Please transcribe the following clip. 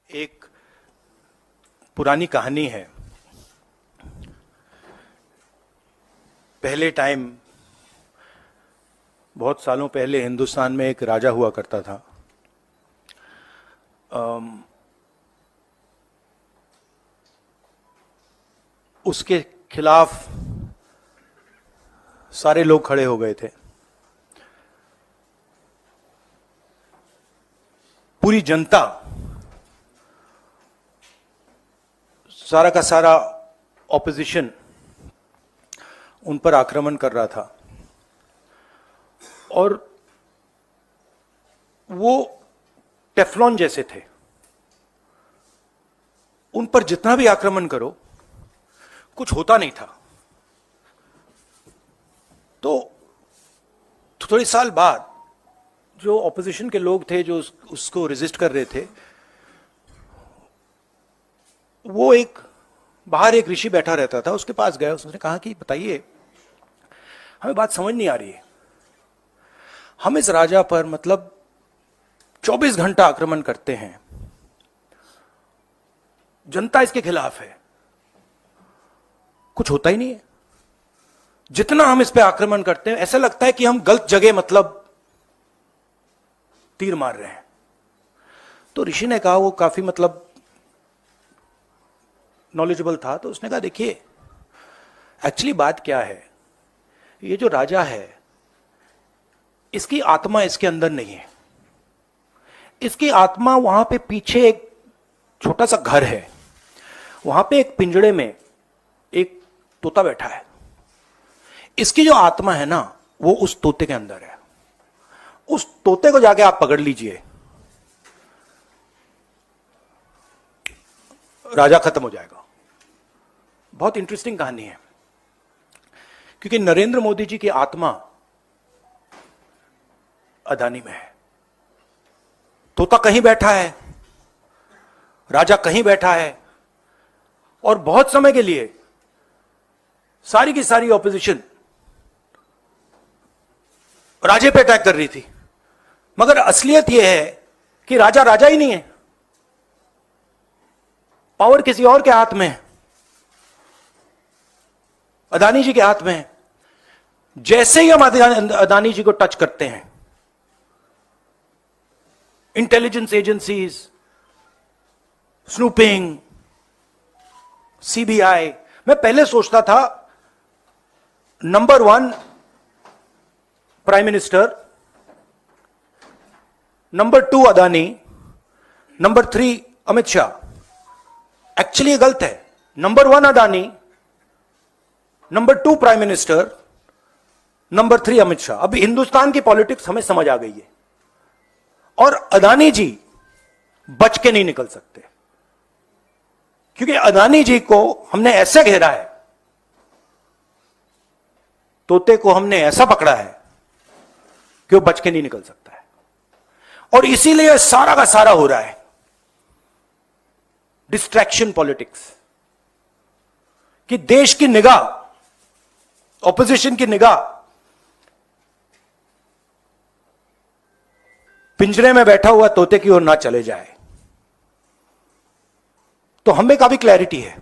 एक पुरानी कहानी है। पहले टाइम, बहुत सालों पहले हिंदुस्तान में एक राजा हुआ करता था। उसके खिलाफ सारे लोग खड़े हो गए थे। पूरी जनता, सारा का सारा ऑपोजिशन उन पर आक्रमण कर रहा था और वो टेफ्लॉन जैसे थे। उन पर जितना भी आक्रमण करो कुछ होता नहीं था। तो थोड़े साल बाद जो ऑपोजिशन के लोग थे, जो उसको रेजिस्ट कर रहे थे, वो बाहर एक ऋषि बैठा रहता था, उसके पास गए। उसने कहा कि बताइए, हमें बात समझ नहीं आ रही है। हम इस राजा पर 24 घंटा आक्रमण करते हैं, जनता इसके खिलाफ है, कुछ होता ही नहीं है। जितना हम इस पे आक्रमण करते हैं ऐसा लगता है कि हम गलत जगह तीर मार रहे हैं। तो ऋषि ने कहा, वो काफी नॉलेजेबल था, तो उसने कहा देखिए, एक्चुअली बात क्या है, ये जो राजा है इसकी आत्मा इसके अंदर नहीं है। इसकी आत्मा वहां पे पीछे एक छोटा सा घर है, वहां पे एक पिंजड़े में एक तोता बैठा है। इसकी जो आत्मा है ना, वो उस तोते के अंदर है। उस तोते को जाके आप पकड़ लीजिए, राजा खत्म हो जाएगा। बहुत इंटरेस्टिंग कहानी है, क्योंकि नरेंद्र मोदी जी की आत्मा अदानी में है। तोता कहीं बैठा है, राजा कहीं बैठा है, और बहुत समय के लिए सारी की सारी ऑपोजिशन राजे पे अटैक कर रही थी। मगर असलियत यह है कि राजा राजा ही नहीं है, पावर किसी और के हाथ में है, अदानी जी के हाथ में है। जैसे ही हम अदानी जी को टच करते हैं, इंटेलिजेंस एजेंसीज, स्नूपिंग, सीबीआई, मैं पहले सोचता था number 1 prime minister, number 2 Adani, number 3 Amit Shah. Actually ये गलत है। Number 1 Adani, number 2 prime minister, number 3 Amit Shah. अब हिंदुस्तान की पॉलिटिक्स हमें समझ आ गई है, और अदानी जी बच के नहीं निकल सकते, क्योंकि अदानी जी को हमने ऐसे घेरा है, तोते को हमने ऐसा पकड़ा है कि वो बच के नहीं निकल सकता है। और इसीलिए सारा का सारा हो रहा है डिस्ट्रैक्शन पॉलिटिक्स, कि देश की निगाह, ऑपोजिशन की निगाह पिंजरे में बैठा हुआ तोते की ओर ना चले जाए। तो हमें काफी क्लैरिटी है।